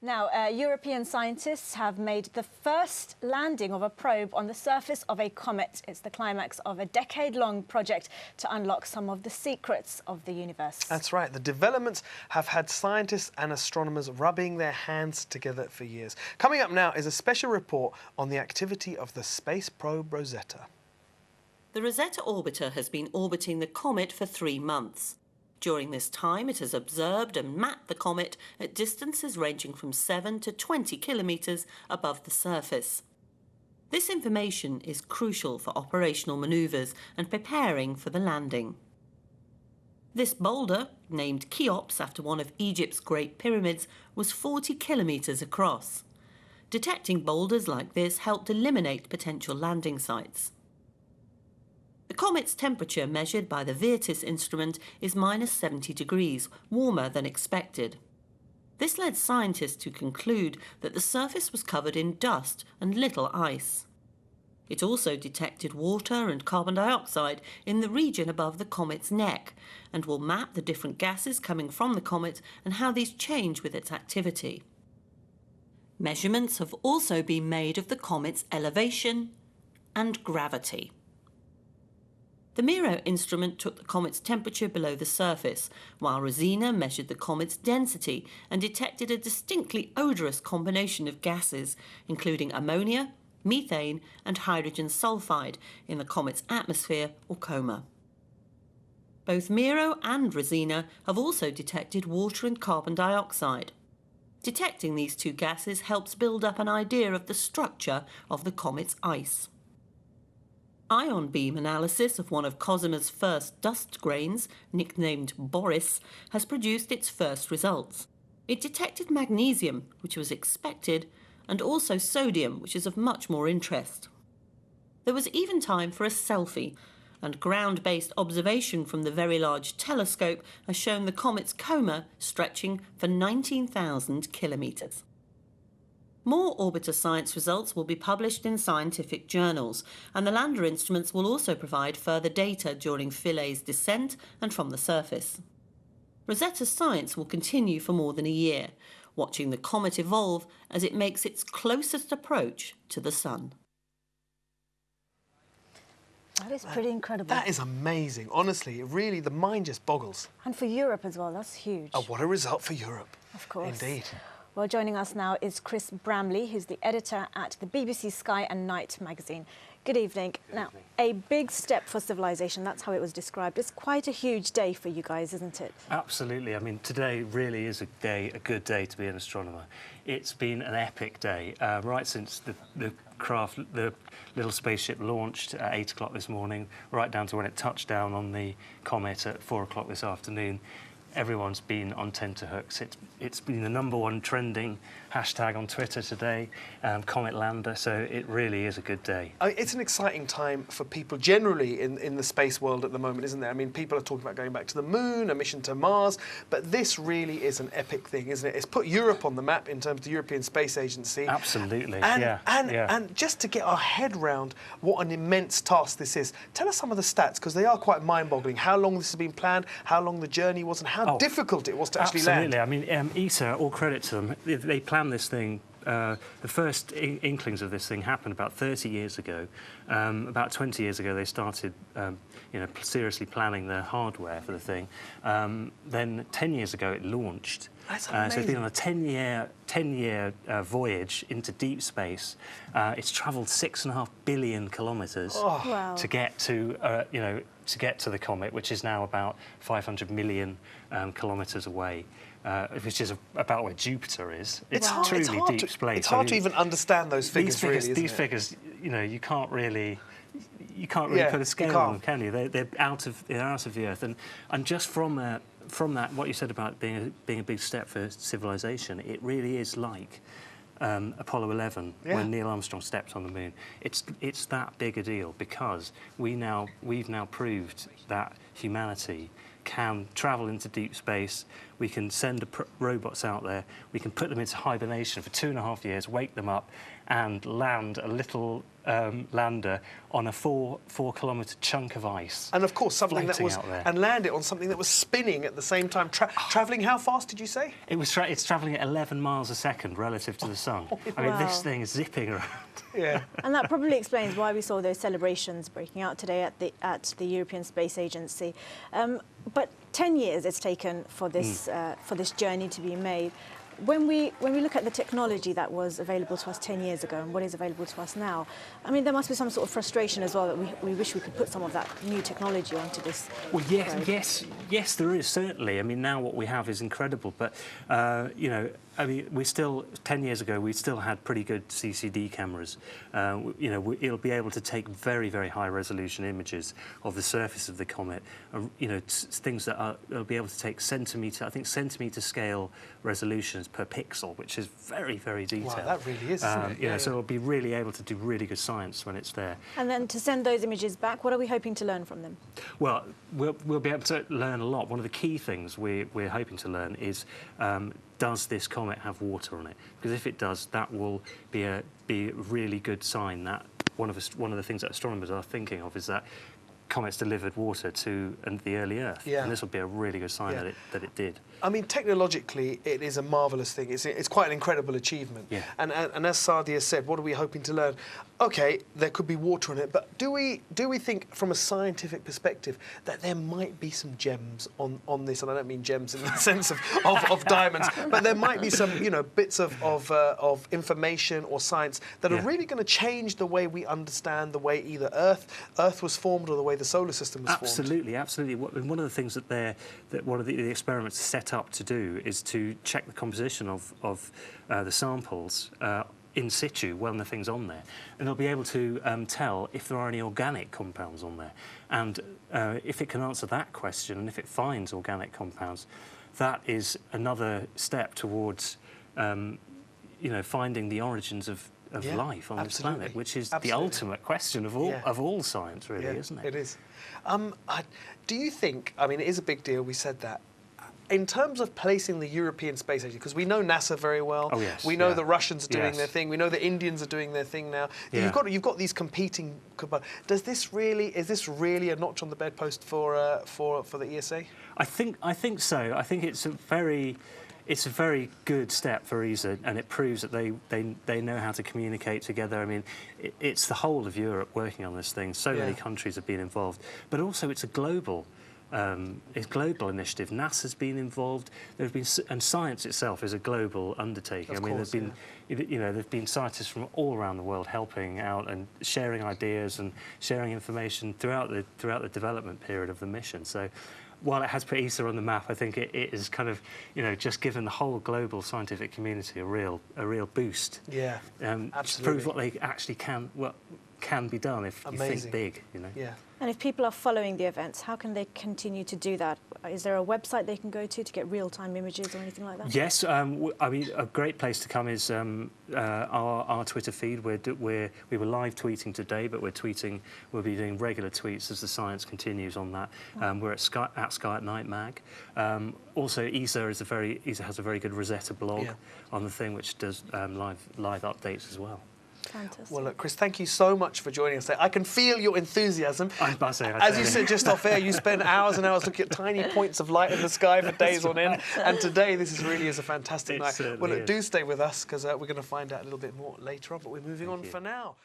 Now, European scientists have made the first landing of a probe on the surface of a comet. It's the climax of a decade-long project to unlock some of the secrets of the universe. That's right. The developments have had scientists and astronomers rubbing their hands together for years. Coming up now is a special report on the activity of the space probe Rosetta. The Rosetta orbiter has been orbiting the comet for 3 months. During this time, it has observed and mapped the comet at distances ranging from 7 to 20 kilometres above the surface. This information is crucial for operational manoeuvres and preparing for the landing. This boulder, named Cheops after one of Egypt's Great Pyramids, was 40 kilometres across. Detecting boulders like this helped eliminate potential landing sites. The comet's temperature measured by the Virtus instrument is -70 degrees, warmer than expected. This led scientists to conclude that the surface was covered in dust and little ice. It also detected water and carbon dioxide in the region above the comet's neck and will map the different gases coming from the comet and how these change with its activity. Measurements have also been made of the comet's elevation and gravity. The Miro instrument took the comet's temperature below the surface, while Rosetta measured the comet's density and detected a distinctly odorous combination of gases, including ammonia, methane and hydrogen sulfide in the comet's atmosphere or coma. Both Miro and Rosetta have also detected water and carbon dioxide. Detecting these two gases helps build up an idea of the structure of the comet's ice. Ion beam analysis of one of Cosmo's first dust grains, nicknamed Boris, has produced its first results. It detected magnesium, which was expected, and also sodium, which is of much more interest. There was even time for a selfie, and ground-based observation from the Very Large Telescope has shown the comet's coma stretching for 19,000 kilometres. More orbiter science results will be published in scientific journals, and the lander instruments will also provide further data during Philae's descent and from the surface. Rosetta's science will continue for more than a year, watching the comet evolve as it makes its closest approach to the Sun. That is pretty incredible. That is amazing. Honestly, really, the mind just boggles. And for Europe as well, that's huge. Oh, what a result for Europe. Of course. Indeed. Well, joining us now is Chris Bramley, who's the editor at the BBC Sky and Night magazine. Good evening. Now, a big step for civilization, that's how it was described. It's quite a huge day for you guys, isn't it? Absolutely. I mean, today really is a good day to be an astronomer. It's been an epic day, right since the little spaceship launched at 8 o'clock this morning, right down to when it touched down on the comet at 4 o'clock this afternoon. Everyone's been on tenterhooks. It's been the #1 trending hashtag on Twitter today, Comet Lander, so it really is a good day. It's an exciting time for people generally in the space world at the moment, isn't there? I mean, people are talking about going back to the moon, a mission to Mars, but this really is an epic thing, isn't it? It's put Europe on the map in terms of the European Space Agency. Absolutely, And just to get our head round what an immense task this is, tell us some of the stats, because they are quite mind-boggling. How long this has been planned, how long the journey was, and how difficult it was to actually land. Absolutely. I mean, ESA, all credit to them, they planned this thing. The first inklings of this thing happened about 30 years ago. About 20 years ago, they started, seriously planning the hardware for the thing. Then 10 years ago, it launched. That's amazing. So it's been on a 10-year voyage into deep space. It's travelled 6.5 billion kilometres to get to, to get to the comet, which is now about 500 million kilometres away. Which is about where Jupiter is. It's truly deep space. It's hard to even understand those figures, These figures, you can't really put a scale on them, can you? They're out of the Earth, and just from that, what you said about being a big step for civilization, it really is like Apollo 11 when Neil Armstrong stepped on the moon. It's that big a deal because we've now proved that humanity can travel into deep space. we can send robots out there, we can put them into hibernation for 2.5 years, wake them up, and land a little lander on a 4-kilometre chunk of ice. And of course, something that floating was, out there. and land it on something that was spinning at the same time. Travelling how fast did you say? It's travelling at 11 miles a second relative to the sun. I mean, Wow. this thing is zipping around. Yeah. And that probably explains why we saw those celebrations breaking out today at the European Space Agency. But 10 years it's taken for this journey to be made. When we look at the technology that was available to us 10 years ago and what is available to us now, I mean, there must be some sort of frustration as well that we wish we could put some of that new technology onto this. Well, yes, there is, certainly. I mean, now what we have is incredible, but, you know, I mean, 10 years ago, we still had pretty good CCD cameras. You know, it'll be able to take very, very high resolution images of the surface of the comet. You know, things that it'll be able to take centimetre scale resolutions per pixel, which is very, very detailed. Wow, that really is, isn't it? You know, so it'll be really able to do really good science when it's there. And then to send those images back, what are we hoping to learn from them? Well, we'll be able to learn a lot. One of the key things we're hoping to learn is does this comet have water on it? Because if it does, that will be a really good sign that one of the things that astronomers are thinking of is that comets delivered water to the early Earth, Yeah. and this will be a really good sign that it did. I mean, technologically, it is a marvellous thing. It's quite an incredible achievement. Yeah. And as Sadia said, what are we hoping to learn? OK, there could be water in it, but do we think, from a scientific perspective, that there might be some gems on this? And I don't mean gems in the sense of diamonds, but there might be some, you know, bits of information or science that are really going to change the way we understand the way either Earth was formed or the way the solar system was formed. Absolutely. One of the things that one of the experiments set up to do is to check the composition of the samples in situ when the thing's on there, and they'll be able to tell if there are any organic compounds on there. And if it can answer that question, and if it finds organic compounds, that is another step towards, you know, finding the origins of life on this planet, which is the ultimate question of all science, really, isn't it? It is. Do you think? I mean, it is a big deal. We said that. In terms of placing the European Space Agency, because we know NASA very well, we know the Russians are doing their thing, we know the Indians are doing their thing now. Yeah. You've got these competing. Is this really a notch on the bedpost for the ESA? I think so. I think it's a very good step for ESA, and it proves that they know how to communicate together. I mean, it's the whole of Europe working on this thing. So many countries have been involved, but also it's a global initiative. NASA's been involved. And science itself is a global undertaking. There've been scientists from all around the world helping out and sharing ideas and sharing information throughout the development period of the mission. So, while it has put ESA on the map, I think it is kind of, you know, just given the whole global scientific community a real boost. Yeah, absolutely. To prove what they actually can be done if you think big, you know. Yeah. And if people are following the events, how can they continue to do that? Is there a website they can go to get real-time images or anything like that? Yes, I mean, a great place to come is our Twitter feed. We were live tweeting today, but we'll be doing regular tweets as the science continues on that. We're at Sky at Night Mag. Also, ESA has a very good Rosetta blog on the thing, which does live updates as well. Fantastic. Well, look, Chris, thank you so much for joining us today. I can feel your enthusiasm. As you said just off air, you spend hours and hours looking at tiny points of light in the sky for days on end. And today, this really is a fantastic night. Well, look, do stay with us, because we're going to find out a little bit more later on, but we're moving on for now.